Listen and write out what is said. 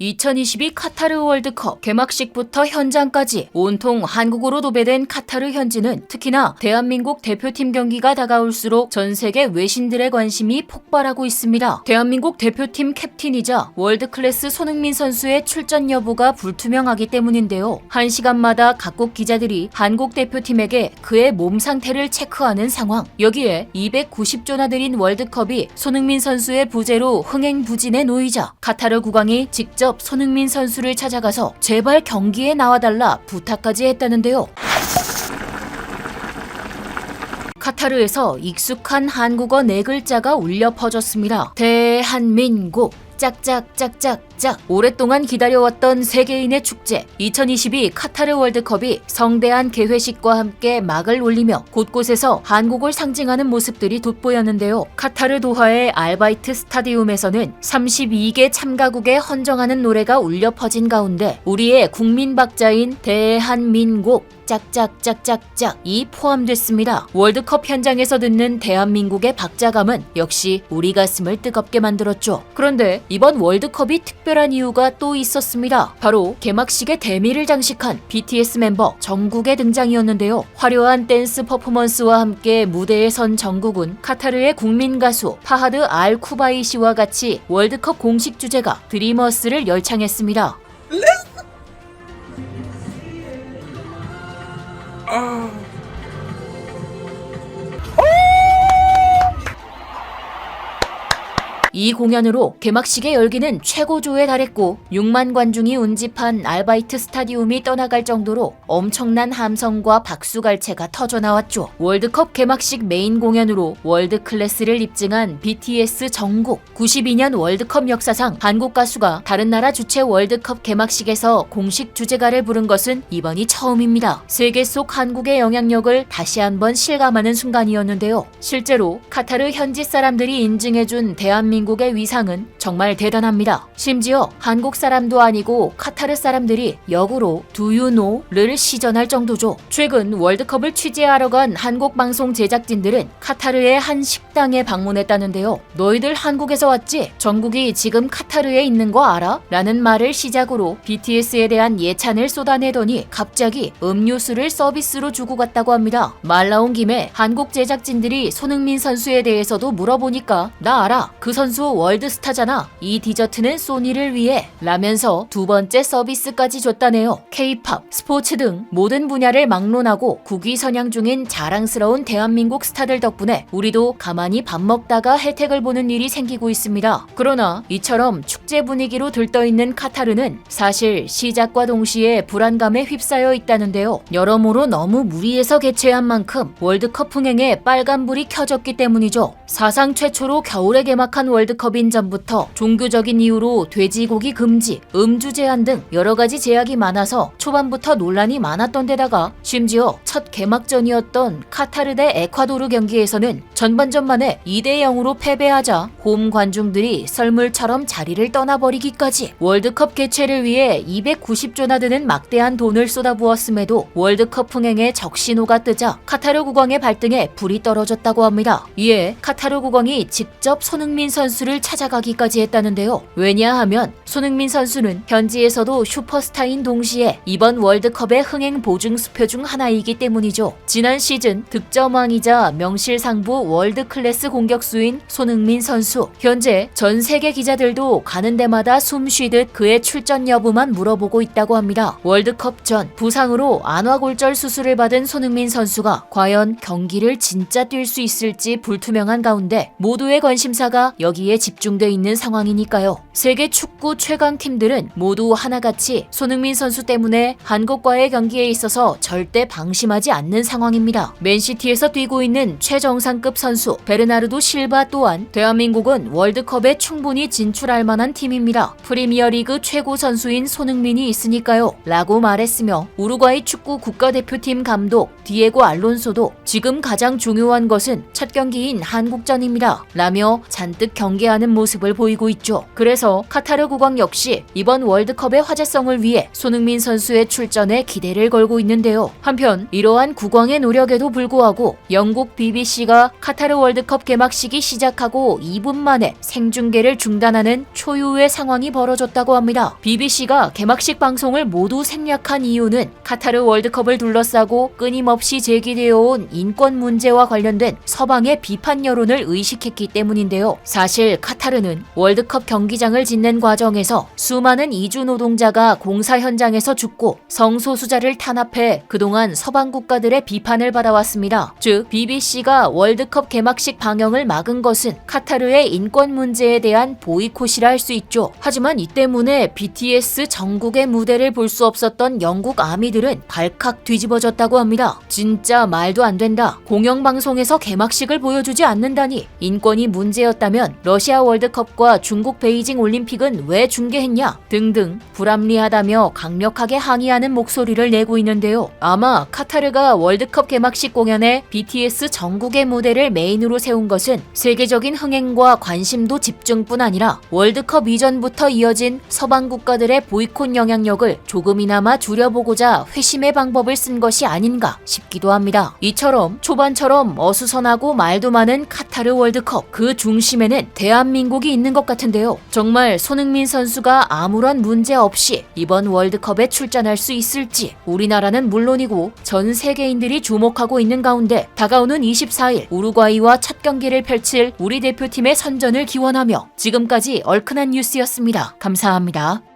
2022 카타르 월드컵 개막식부터 현장까지 온통 한국어로 도배된 카타르 현지는 특히나 대한민국 대표팀 경기가 다가올수록 전 세계 외신들의 관심이 폭발하고 있습니다. 대한민국 대표팀 캡틴이자 월드클래스 손흥민 선수의 출전 여부가 불투명하기 때문인데요. 1시간마다 각국 기자들이 한국 대표팀에게 그의 몸 상태를 체크하는 상황. 여기에 290조나 들인 월드컵이 손흥민 선수의 부재로 흥행부진에 놓이자 카타르 국왕이 직접 손흥민 선수를 찾아가서 제발 경기에 나와달라 부탁까지 했다는데요. 카타르에서 익숙한 한국어 4글자가 울려 퍼졌습니다. 대한민국 짝짝짝짝짝. 오랫동안 기다려왔던 세계인의 축제 2022 카타르 월드컵이 성대한 개회식과 함께 막을 올리며 곳곳에서 한국을 상징하는 모습들이 돋보였는데요. 카타르 도하의 알바이트 스타디움에서는 32개 참가국에 헌정하는 노래가 울려 퍼진 가운데 우리의 국민 박자인 대한민국 짝짝짝짝짝이 포함됐습니다. 월드컵 현장에서 듣는 대한민국의 박자감은 역시 우리 가슴을 뜨겁게 만들었죠. 그런데 이번 월드컵이 특별한 이유가 또 있었습니다. 바로 개막식의 대미를 장식한 BTS 멤버 정국의 등장이었는데요. 화려한 댄스 퍼포먼스와 함께 무대에 선 정국은 카타르의 국민 가수 파하드 알 쿠바이시와 같이 월드컵 공식 주제가 드리머스를 열창했습니다. 이 공연으로 개막식의 열기는 최고조에 달했고 6만 관중이 운집한 알바이트 스타디움이 떠나갈 정도로 엄청난 함성과 박수갈채가 터져나왔죠. 월드컵 개막식 메인 공연으로 월드클래스를 입증한 BTS 정국. 92년 월드컵 역사상 한국 가수가 다른 나라 주최 월드컵 개막식에서 공식 주제가를 부른 것은 이번이 처음입니다. 세계 속 한국의 영향력을 다시 한번 실감하는 순간이었는데요. 실제로 카타르 현지 사람들이 인증해준 대한민국의 위상은 정말 대단합니다. 심지어 한국 사람도 아니고 카타르 사람들이 역으로 Do you know를 시전할 정도죠. 최근 월드컵을 취재하러 간 한국 방송 제작진들은 카타르의 한 식당에 방문했다는데요. 너희들 한국에서 왔지? 정국이 지금 카타르에 있는 거 알아? 라는 말을 시작으로 BTS에 대한 예찬을 쏟아내더니 갑자기 음료수를 서비스로 주고 갔다고 합니다. 말 나온 김에 한국 제작진들이 손흥민 선수에 대해서도 물어보니까 나 알아. 그 선수 월드스타잖아. 이 디저트는 소니를 위해 라면서 두 번째 서비스까지 줬다네요. K-팝, 스포츠 등 모든 분야를 막론하고 국위선양 중인 자랑스러운 대한민국 스타들 덕분에 우리도 가만히 밥 먹다가 혜택을 보는 일이 생기고 있습니다. 그러나 이처럼 축제 분위기로 들떠있는 카타르는 사실 시작과 동시에 불안감에 휩싸여 있다는데요. 여러모로 너무 무리해서 개최한 만큼 월드컵 흥행에 빨간불이 켜졌기 때문이죠. 사상 최초로 겨울에 개막한 월드컵인 전부터 종교적인 이유로 돼지고기 금지, 음주 제한 등 여러 가지 제약이 많아서 초반부터 논란이 많았던 데다가 심지어 첫 개막전이었던 카타르 대 에콰도르 경기에서는 전반전 만에 2대0으로 패배하자 홈 관중들이 썰물처럼 자리를 떠나버리기까지 월드컵 개최를 위해 290조나 드는 막대한 돈을 쏟아부었음에도 월드컵 흥행에 적신호가 뜨자 카타르 국왕의 발등에 불이 떨어졌다고 합니다. 이에 카타르 국왕이 직접 손흥민 선수를 찾아가기까지 했다는데요. 왜냐하면 손흥민 선수는 현지에서도 슈퍼스타인 동시에 이번 월드컵의 흥행 보증 수표 중 하나이기 때문이죠. 지난 시즌 득점왕이자 명실상부 월드클래스 공격수인 손흥민 선수. 현재 전 세계 기자들도 가는 데마다 숨쉬듯 그의 출전 여부만 물어보고 있다고 합니다. 월드컵 전 부상으로 안와골절 수술을 받은 손흥민 선수가 과연 경기를 진짜 뛸 수 있을지 불투명한 가운데 모두의 관심사가 여기에 집중돼 있는 상황이니까요. 세계 축구 최강 팀들은 모두 하나같이 손흥민 선수 때문에 한국과의 경기에 있어서 절대 방심하지 않는 상황입니다. 맨시티에서 뛰고 있는 최정상급 선수 베르나르도 실바 또한 대한민국은 월드컵에 충분히 진출할 만한 팀입니다. 프리미어리그 최고 선수인 손흥민이 있으니까요. 라고 말했으며 우루과이 축구 국가대표팀 감독 디에고 알론소도 지금 가장 중요한 것은 첫 경기인 한국전입니다. 라며 잔뜩 경계하는 모습을 보이고 있죠. 그래서 카타르 국왕 역시 이번 월드컵의 화제성을 위해 손흥민 선수의 출전에 기대를 걸고 있는데요. 한편 이러한 국왕의 노력에도 불구하고 영국 BBC가 카타르 월드컵 개막식이 시작하고 2분 만에 생중계를 중단하는 초유의 상황이 벌어졌다고 합니다. BBC가 개막식 방송을 모두 생략한 이유는 카타르 월드컵을 둘러싸고 끊임없이 제기되어 온 인권 문제와 관련된 서방의 비판 여론을 의식했기 때문인데요. 사실 카타르는 월드컵 경기장을 짓는 과정에서 수많은 이주 노동자가 공사 현장에서 죽고 성소수자를 탄압해 그동안 서방 국가들의 비판을 받아왔습니다. 즉 BBC가 월드컵 개막식 방영을 막은 것은 카타르의 인권 문제에 대한 보이콧이라 할 수 있죠. 하지만 이 때문에 BTS 전국의 무대를 볼 수 없었던 영국 아미들은 발칵 뒤집어졌다고 합니다. 진짜 말도 안 된다. 공영방송에서 개막식을 보여주지 않는다니. 인권이 문제였다면 러시아 월드컵과 중국 베이징 올림픽은 왜 중계했냐? 등등 불합리하다며 강력하게 항의하는 목소리를 내고 있는데요. 아마 카타르가 월드컵 개막식 공연에 BTS 전국의 무대를 메인으로 세운 것은 세계적인 흥행과 관심도 집중뿐 아니라 월드컵 이전부터 이어진 서방 국가들의 보이콧 영향력을 조금이나마 줄여보고자 회심의 방법을 쓴 것이 아닌가 싶기도 합니다. 이처럼 초반처럼 어수선하고 말도 많은 카타르 월드컵, 그 중심에는 대한민국이 있는 것 같은데요. 정말 손흥민 선수가 아무런 문제 없이 이번 월드컵에 출전할 수 있을지 우리나라는 물론이고 전 세계인들이 주목하고 있는 가운데 다가오는 24일 우루과이와 첫 경기를 펼칠 우리 대표팀의 선전을 기원하며 지금까지 얼큰한 뉴스였습니다. 감사합니다.